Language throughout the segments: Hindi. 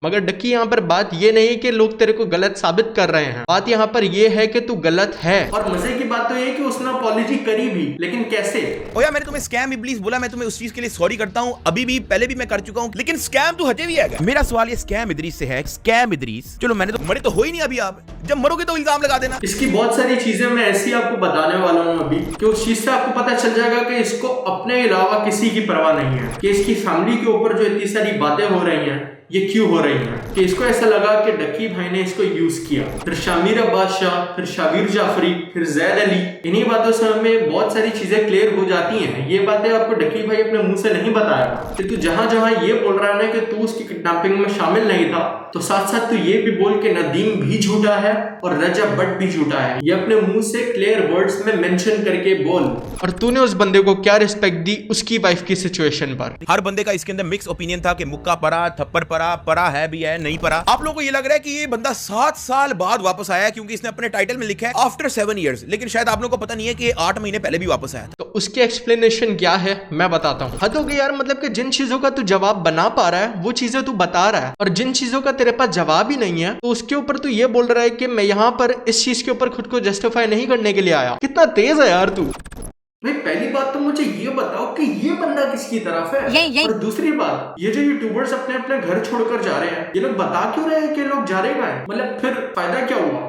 मगर डक्की यहाँ पर बात ये नहीं कि लोग तेरे को गलत साबित कर रहे हैं, बात यहाँ पर ये है कि तू गलत है। और मजे की बात तो ये कि उसने अपॉलॉजी करी भी, लेकिन कैसे? ओ यार मैंने तुम्हें स्कैम इब्लीस बोला, मैं तुम्हें उस चीज के लिए सॉरी करता हूँ, अभी भी पहले भी मैं कर चुका हूँ, लेकिन स्कैम तो हटे भी है। मेरा सवाल ये स्कैम इदरीस से है। स्कैम इदरीस, चलो मैंने तो मरे तो हो ही नहीं अभी, आप जब मरोगे तो इल्जाम लगा देना। इसकी बहुत सारी चीजें मैं ऐसी आपको बताने वाला हूँ अभी कि उस चीज से आपको पता चल जाएगा कि इसको अपने अलावा किसी की परवाह नहीं है, कि इसकी फैमिली के ऊपर जो इतनी सारी बातें हो रही हैं ये क्यों हो रही है, कि इसको ऐसा लगा कि डक्की भाई ने इसको यूज किया। फिर शामिर अब्बास शाह, फिर शाबिर जाफरी, फिर जैद अली, इन्हीं बातों से हमें बहुत सारी चीजें क्लियर हो जाती हैं। ये बातें आपको डक्की भाई अपने मुंह से नहीं बताएगा कि तू जहां जहां ये बोल रहा है ना कि तू उसकी किडनैपिंग में शामिल नहीं था, तो साथ साथ तू ये भी बोल के नदीम भी झूठा है और रजब भट्ट भी झूठा है। ये अपने मुंह से क्लियर वर्ड्स में मेंशन करके बोल। और तूने उस बंदे को क्या रिस्पेक्ट दी उसकी वाइफ की सिचुएशन पर? हर बंदे का इसके अंदर मिक्स ओपिनियन था कि मुक्का परा, थप्पड़ परा है भी है, नहीं परा। आप लोगों को ये लग रहा है कि ये बंदा 7 साल बाद वापस आया क्योंकि इसने अपने टाइटल में लिखा है आफ्टर 7 इयर्स, लेकिन शायद आप लोगों को पता नहीं है कि 8 महीने पहले भी वापस आया था। तो उसकी एक्सप्लेनेशन क्या है मैं बताता हूँ। हद हो गई यार, मतलब कि जिन चीजों का तू जवाब बना पा रहा है वो चीजें तू बता रहा है, और जिन चीजों का तेरे पास जवाब ही नहीं है तो उसके ऊपर तू ये बोल रहा है कि मैं यहाँ पर इस चीज के ऊपर खुद को जस्टिफाई नहीं करने के लिए आया। कितना तेज है यार तू। भाई पहली बात तो मुझे ये बताओ कि ये बंदा किसकी तरफ है, और दूसरी बात ये जो यूट्यूबर्स अपने अपने घर छोड़कर जा रहे हैं, ये लोग बता क्यों रहे हैं कि लोग जा रहे हैं? मतलब फिर फायदा क्या हुआ?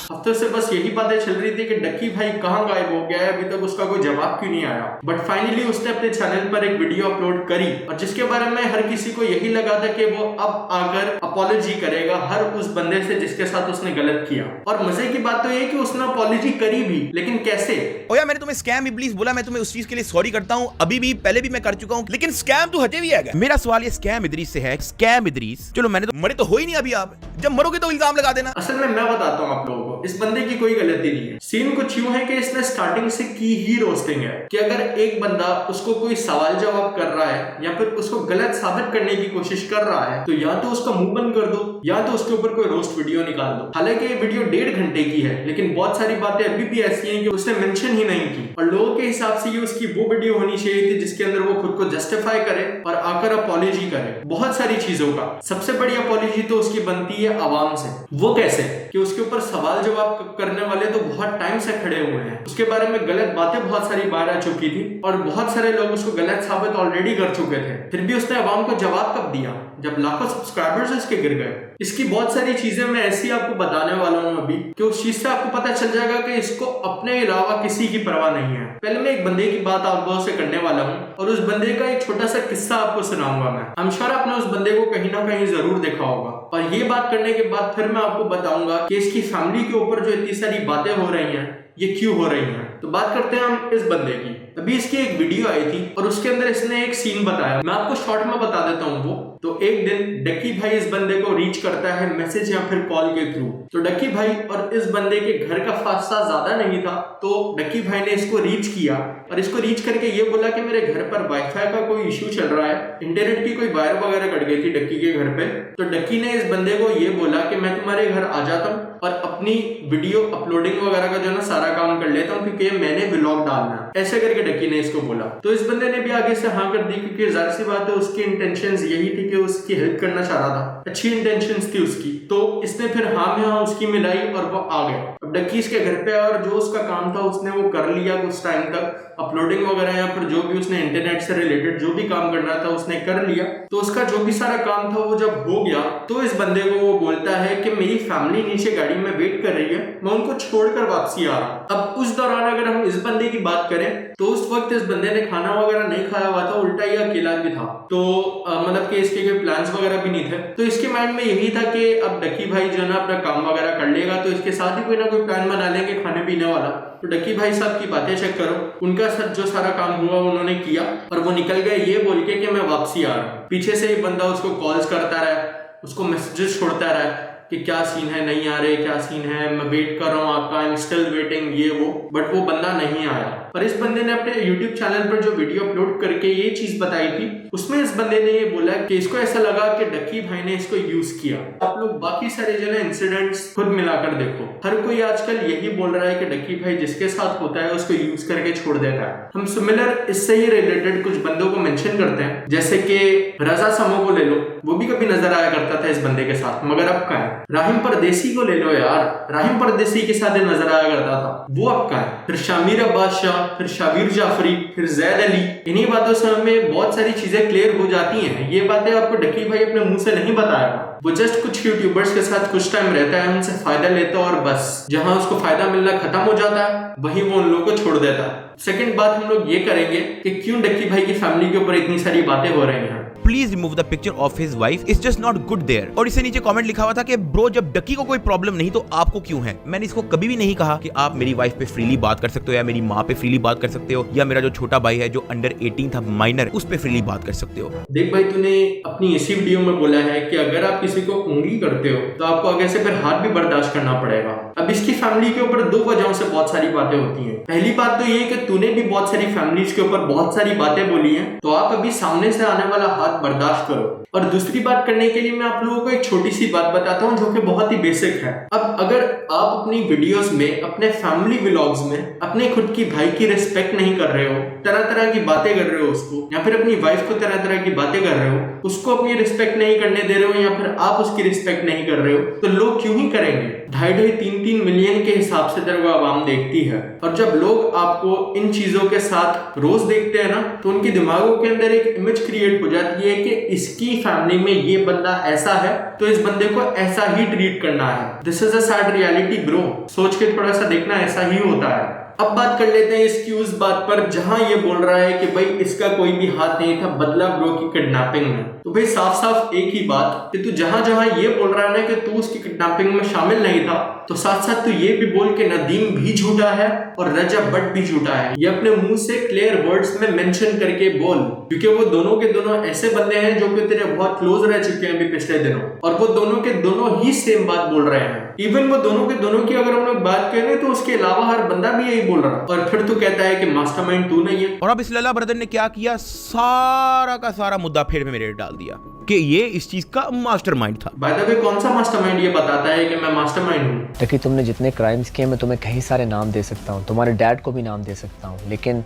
हफ्तों से बस यही बातें चल रही थी कि डक्की भाई कहाँ गायब हो गया है, अभी तक उसका कोई जवाब क्यों नहीं आया। बट फाइनली उसने अपने चैनल पर एक वीडियो अपलोड करी, और जिसके बारे में हर किसी को यही लगा था कि वो अब आकर अपॉलॉजी करेगा हर उस बंदे से जिसके साथ उसने गलत किया। और मजे की बात तो ये कि उसने अपॉलॉजी करी भी, लेकिन कैसे? ओ यार मैंने तुम्हें स्कैम इब्लीस बोला, मैं तुम्हें उस चीज के लिए सॉरी करता हूँ, अभी भी पहले भी मैं कर चुका हूँ, लेकिन स्कैम तो हटे भी है। मेरा सवाल ये स्कैम इदरीस से है। स्कैम इदरीस, चलो मैंने तो मरे तो हो ही नहीं अभी, आप जब मरोगे तो इल्जाम लगा देना। असल में मैं बताता हूँ आप लोगों को, इस बंदे की कोई गलती नहीं है। सीन कुछ यूं है कि इसने स्टार्टिंग से की ही रोस्टिंग है कि अगर एक बंदा उसको कोई सवाल जवाब कर रहा है या फिर उसको गलत साबित करने की कोशिश कर रहा है तो या तो उसका मुंह बंद कर दो या तो उसके ऊपर कोई रोस्ट वीडियो निकाल दो। हालांकि ये वीडियो 1.5 घंटे की है, लेकिन बहुत सारी बातें अभी भी ऐसी हैं कि उसने मेंशन ही नहीं की, और लोगों के हिसाब से ये उसकी वो वीडियो होनी चाहिए थी जिसके अंदर वो खुद को जस्टिफाई करे और आकर अपॉलॉजी करे बहुत सारी चीजों का। सबसे बड़ी अपॉलॉजी तो उसकी बनती है आवाम से। वो कैसे? कि उसके ऊपर सवाल जवाब करने वाले तो बहुत टाइम से खड़े हुए हैं, उसके बारे में गलत बातें बहुत सारी बार आ चुकी थी और बहुत सारे लोग उसको गलत साबित ऑलरेडी कर चुके थे, फिर भी उसने आवाम को जवाब कब दिया? जब लाखों सब्सक्राइबर्स इसके गिर गए। इसकी बहुत सारी चीजें मैं ऐसी आपको बताने वाला हूँ अभी कि उस चीज से आपको पता चल जाएगा कि इसको अपने अलावा किसी की परवाह नहीं है। पहले मैं एक बंदे की बात आप लोगों से करने वाला हूँ और उस बंदे का एक छोटा सा किस्सा आपको सुनाऊंगा। मैं I'm sure आपने उस बंदे को कहीं ना कहीं जरूर देखा होगा, और ये बात करने के बाद फिर मैं आपको बताऊंगा कि इसकी फैमिली के ऊपर जो इतनी सारी बातें हो रही हैं ये क्यों हो रही हैं। तो बात करते हैं हम इस बंदे की। अभी इसकी एक वीडियो आई थी और उसके अंदर इसने एक सीन बताया, मैं आपको शॉर्ट में बता देता हूँ वो। तो एक दिन डक्की भाई इस बंदे को रीच करता है मैसेज या फिर कॉल के थ्रू। तो डक्की भाई और इस बंदे के घर का फासला ज्यादा नहीं था, तो डक्की भाई ने इसको रीच किया और इसको रीच करके ये बोला कि मेरे घर पर वाईफाई का कोई इश्यू चल रहा है, इंटरनेट की कोई वायर वगैरह कट गई थी डक्की के घर पे। तो डक्की ने इस बंदे को ये बोला कि मैं तुम्हारे घर आ जाता हूँ और अपनी वीडियो अपलोडिंग वगैरह का जो है ना सारा काम कर लेता हूँ क्योंकि मैंने व्लॉग डालना है, ऐसे करके डक्की ने इसको बोला। तो इस बंदे ने भी आगे से हाँ कर दी क्योंकि जाहिर सी बात है उसकी इंटेंशंस यही थी कि उसकी हेल्प करना चाह रहा था, अच्छी इंटेंशंस थी उसकी। तो इसने फिर हाँ में हाँ उसकी मिलाई और वो आ गया। अब डक्की इसके घर पे और जो उसका काम था उसने वो कर लिया कुछ टाइम तक, अपलोडिंग वगैरह या फिर जो भी उसने इंटरनेट से रिलेटेड जो भी काम करना था उसने कर लिया। तो उसका जो भी सारा काम था वो जब हो गया तो इस बंदे को वो बोलता है कि मेरी फैमिली नीचे गाड़ी में वेट कर रही है, मैं उनको छोड़कर वापसी आ रहा हूँ। अब उस दौरान अगर हम इस बंदे की बात करें तो उस वक्त इस बंदे ने खाना वगैरह नहीं खाया हुआ था, उल्टा ही अकेला भी था। तो मतलब कि इसके कोई प्लान्स वगैरह भी नहीं थे। तो इसके माइंड में यही था कि अब डक्की भाई जो है ना अपना काम वगैरह कर लेगा तो इसके साथ ही कोई ना कोई प्लान बना लेंगे खाने पीने वाला। तो डक्की भाई साहब की बातें चेक करो, उनका जो सारा काम हुआ उन्होंने किया और वो निकल गए ये बोल के कि मैं वापसी आ रहा हूँ। पीछे से एक बंदा उसको कॉल्स करता रहा, उसको मैसेजेस छोड़ता रहा कि क्या सीन है, नहीं आ रहे, क्या सीन है, मैं वेट कर रहा हूँ आपका, आई एम स्टिल वेटिंग, ये वो। बट वो बंदा नहीं आया। और इस बंदे ने अपने YouTube चैनल पर जो वीडियो अपलोड करके ये चीज बताई थी, उसमें इस बंदे ने ये बोला कि इसको ऐसा लगा कि डक्की भाई ने इसको यूज किया। आप लोग बाकी सारे जो है इंसिडेंट्स खुद मिलाकर देखो, हर कोई आजकल यही बोल रहा है कि डक्की भाई जिसके साथ होता है उसको यूज करके छोड़ देता है। हम सिमिलर इससे ही रिलेटेड कुछ बंदों को मेंशन करते हैं, जैसे कि रजा समो को ले लो, वो भी कभी नजर आया करता था इस बंदे के साथ, मगर अब का है। राहिम परदेसी को ले लो यार, राहिम परदेसी के साथ नजर आया करता था, वो अब का है। फिर शामिर अब्बास शाह, फिर शाबिर जाफरी, फिर जैद अली। इन्हीं बातों से हमें बहुत सारी चीजें क्लियर हो जाती हैं। ये बातें आपको डक्की भाई अपने मुंह से नहीं बताएगा, वो जस्ट कुछ यूट्यूबर्स के साथ कुछ टाइम रहता है, उनसे फायदा लेता है और बस जहां उसको फायदा मिलना खत्म हो जाता है वहीं वो उन लोगों को छोड़ देता है। सेकंड बात हम लोग ये करेंगे कि क्यों डक्की भाई की फैमिली के ऊपर इतनी सारी बातें हो रही हैं। Please remove the picture of his wife, it's just not good there. और इससे नीचे कमेंट लिखा हुआ था कि ब्रो जब डक्की को कोई प्रॉब्लम नहीं तो आपको क्यों है। मैंने इसको कभी भी नहीं कहा कि आप मेरी वाइफ पे फ्रीली बात कर सकते हो या मेरी माँ पे फ्रीली बात कर सकते हो या मेरा जो छोटा भाई है जो अंडर 18 था माइनर उस पे फ्रीली बात कर सकते हो। देख भाई, तूने अपनी इसी वीडियो में बोला है कि अगर आप किसी को उंगली करते हो तो आपको आगे से फिर हाथ भी बर्दाश्त करना पड़ेगा। अब इसकी फैमिली के ऊपर दो वजहों से बहुत सारी बातें होती हैं। पहली बात तो ये कि तूने भी बहुत सारी फैमिलीज के ऊपर बहुत सारी बातें बोली हैं, तो आप अभी सामने से आने वाला हाथ बर्दाश्त करो। और दूसरी बात करने के लिए मैं आप लोगों को एक छोटी सी बात बताता हूँ जो कि बहुत ही बेसिक है। अब अगर आप अपनी वीडियोस में, अपने फैमिली व्लॉग्स में अपने खुद की भाई की रिस्पेक्ट नहीं कर रहे हो, तरह तरह की बातें कर रहे हो उसको, या फिर अपनी वाइफ को तरह तरह की बातें कर रहे हो, उसको अपनी रिस्पेक्ट नहीं करने दे रहे हो या फिर आप उसकी रिस्पेक्ट नहीं कर रहे हो, तो लोग क्यों ही करेंगे। 2.5-3 मिलियन के हिसाब से तेरे को आवाम देखती है, और जब लोग आपको इन चीजों के साथ रोज देखते हैं ना, तो उनके दिमागों के अंदर एक इमेज क्रिएट हो जाती है कि इसकी फैमिली में ये बंदा ऐसा है तो इस बंदे को ऐसा ही ट्रीट करना है। This is a sad reality bro, सोच के थोड़ा सा देखना, ऐसा ही होता है। अब बात कर लेते हैं इसकी उस बात पर जहां ये बोल रहा है कि भाई इसका कोई भी हाथ नहीं था बदला ब्रो की किडनैपिंग में। तो भाई साफ साफ एक ही बात कि तू जहां जहां ये बोल रहा है ना कि तू उसकी किडनैपिंग में शामिल नहीं था, तो साथ साथ तू ये भी बोल के नदीम भी झूठा है और रजब भट्ट भी झूठा है। ये अपने मुंह से क्लियर वर्ड्स में मेंशन करके बोल, क्योंकि वो दोनों के दोनों ऐसे बंदे हैं जो कि तेरे बहुत क्लोज रह चुके हैं अभी पिछले दिनों, और वो दोनों के दोनों ही सेम बात बोल रहे हैं। इवन वो दोनों के दोनों की अगर हम लोग बात करें तो उसके अलावा हर बंदा भी यही बोल रहा है, और फिर तू कहता है कि मास्टरमाइंड तू नहीं है। और अब इस लल्ला ब्रदर ने क्या किया, सारा का सारा मुद्दा फेर में मेरे डाल दिया कि ये इस चीज का मास्टरमाइंड था। बाय द वे कौन सा मास्टरमाइंड ये बताता है कि मैं मास्टरमाइंड हूँ? देखिए, तुमने जितने क्राइम्स किए मैं तुम्हें कई सारे नाम दे सकता हूँ, तुम्हारे डैड को भी नाम दे सकता हूँ, लेकिन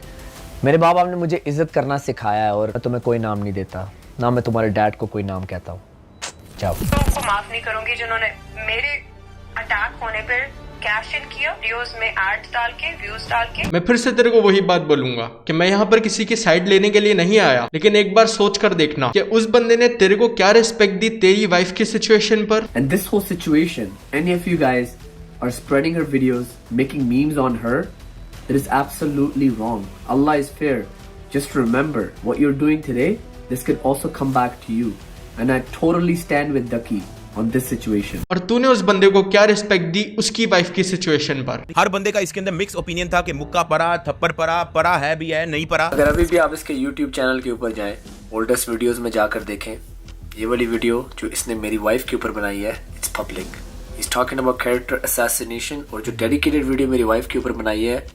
मेरे बाप ने मुझे इज्जत करना सिखाया है और मैं तुम्हें कोई नाम नहीं देता, ना मैं तुम्हारे डैड को कोई नाम कहता हूँ। जाओ। तो उनको माफ नहीं करूंगी जिन्होंने मेरे अटैक होने पर कैश इन किया, वीडियोस में एड डाल के, व्यूज डाल के। मैं फिर से तेरे को वही बात बोलूंगा कि मैं यहाँ पर किसी की साइड लेने के लिए नहीं आया, लेकिन एक बार सोच कर देखना कि उस बंदे ने तेरे को क्या रिस्पेक्ट दी तेरी वाइफ की सिचुएशन पर। And this whole situation, any of you guys are spreading her videos, making memes on her, it is absolutely wrong. Allah is fair. Just remember what you're doing today, this could also come back to you. And I totally stand with Ducky on this situation. और तूने उस बंदे को क्या रिस्पेक्ट दी उसकी वाइफ की सिचुएशन पर। हर बंदे का इसके अंदर मिक्स ओपिनियन था कि मुक्का परा, थप्पड़ परा, परा है भी है, नहीं परा। अगर अभी भी आप इसके YouTube चैनल के ऊपर जाएं, ओल्डेस्ट वीडियोस में जाकर देखें, ये वाली वीडियो जो इसने मेरी वाइफ के ऊपर बनाई है, it's public. Is talking about character assassination, और जो डेडिकेटेड वीडियो मेरी वाइफ के ऊपर बनाई है।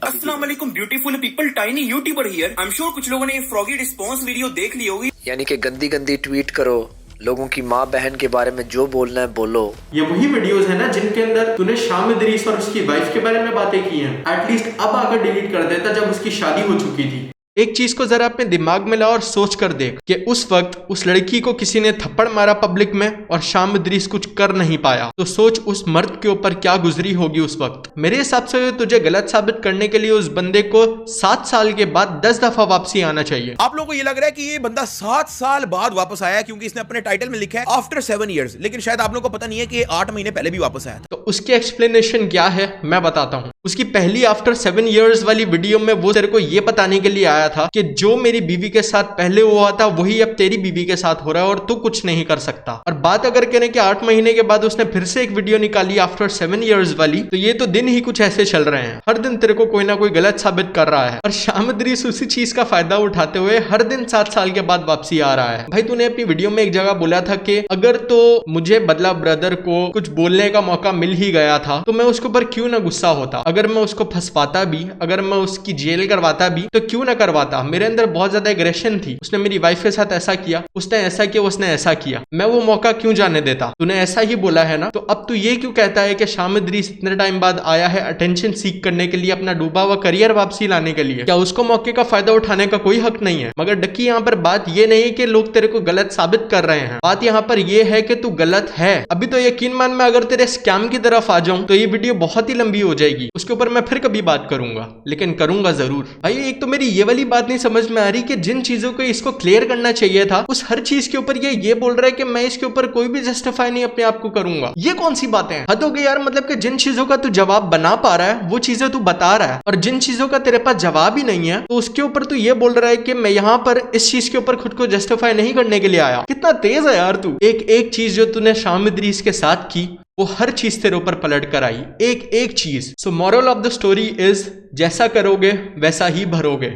अस्सलाम वालेकुम beautiful people, tiny YouTuber here. I am sure कुछ लोगों ने ये फ्रॉगी रिस्पांस वीडियो देख ली होगी। यानी कि गंदी गंदी ट्वीट करो, लोगों की माँ बहन के बारे में जो बोलना है बोलो। ये वही वीडियोस है ना जिनके अंदर तूने शाम इदरीस और उसकी वाइफ के बारे में बातें की हैं। एटलीस्ट अब आकर डिलीट कर देता जब उसकी शादी हो चुकी थी। एक चीज को जरा अपने दिमाग में ला और सोच कर देख कि उस वक्त उस लड़की को किसी ने थप्पड़ मारा पब्लिक में और शाम इदरीस कुछ कर नहीं पाया, तो सोच उस मर्द के ऊपर क्या गुजरी होगी उस वक्त। मेरे हिसाब से तुझे गलत साबित करने के लिए उस बंदे को 7 साल के बाद 10 दफा वापसी आना चाहिए। आप लोगों को ये लग रहा है कि ये बंदा 7 साल बाद वापस आया क्योंकि इसने अपने टाइटल में लिखा है आफ्टर 7 years, लेकिन शायद आप लोगों को पता नहीं है कि 8 महीने पहले भी वापस आया था। तो उसकी एक्सप्लेनेशन क्या है मैं बताता हूँ। उसकी पहली आफ्टर 7 years वाली वीडियो में वो तेरे को ये बताने के लिए आया था कि जो मेरी बीवी के साथ पहले हुआ था वही अब तेरी बीवी के साथ हो रहा है और तू कुछ नहीं कर सकता। और बात अगर करें कि 8 महीने के बाद उसने फिर से एक वीडियो निकाली आफ्टर 7 years वाली, तो ये तो दिन ही कुछ ऐसे चल रहे हैं, हर दिन तेरे को कोई ना कोई गलत साबित कर रहा है। और शाम इदरीस उसी चीज का फायदा उठाते हुए हर दिन 7 साल के बाद वापसी आ रहा है। भाई तूने अपनी वीडियो में एक जगह बोला था कि अगर तो मुझे बदला ब्रदर को कुछ बोलने का मौका मिल ही गया था तो मैं उसके ऊपर क्यों ना गुस्सा होता। अगर मैं उसको फंसवाता भी, अगर मैं उसकी जेल करवाता भी तो क्यों ना करवाता। मेरे अंदर बहुत ज्यादा एग्रेशन थी, उसने मेरी वाइफ के साथ ऐसा किया, उसने ऐसा किया, उसने ऐसा किया, मैं वो मौका क्यों जाने देता। तूने ऐसा ही बोला है ना, तो अब तू ये क्यों कहता है कि शामिद इदरीस इतने टाइम बाद आया है अटेंशन सीख करने के लिए, अपना डूबा हुआ करियर वापसी लाने के लिए, क्या उसको मौके का फायदा उठाने का कोई हक नहीं है। मगर डक्की यहाँ पर बात ये नहीं है कि लोग तेरे को गलत साबित कर रहे हैं, बात यहाँ पर ये है कि तू गलत है। अभी तो यकीन मान मैं अगर तेरे स्कैम की तरफ आ जाऊं तो ये वीडियो बहुत ही लंबी हो जाएगी, उसके ऊपर मैं फिर कभी बात करूंगा, लेकिन करूंगा जरूर। भाई एक तो मेरी ये वाली बात नहीं समझ में आ रही कि जिन चीजों को इसको क्लियर करना चाहिए था उस हर चीज के ऊपर ये बोल रहा है कि मैं इसके ऊपर कोई भी जस्टिफाई नहीं अपने आप को करूंगा। ये कौन सी बातें हैं, हद हो गई यार। मतलब कि जिन चीजों का तू जवाब बना पा रहा है वो चीजें तू बता रहा है, और जिन चीजों का तेरे पास जवाब ही नहीं है तो उसके ऊपर तू ये बोल रहा है कि मैं यहाँ पर इस चीज के ऊपर खुद को जस्टिफाई नहीं करने के लिए आया। कितना तेज है यार तू। एक एक चीज जो तूने शामिद इदरीस के साथ की वो हर चीज तेरे ऊपर पलट कर आई, एक एक चीज। सो moral of the story is जैसा करोगे वैसा ही भरोगे।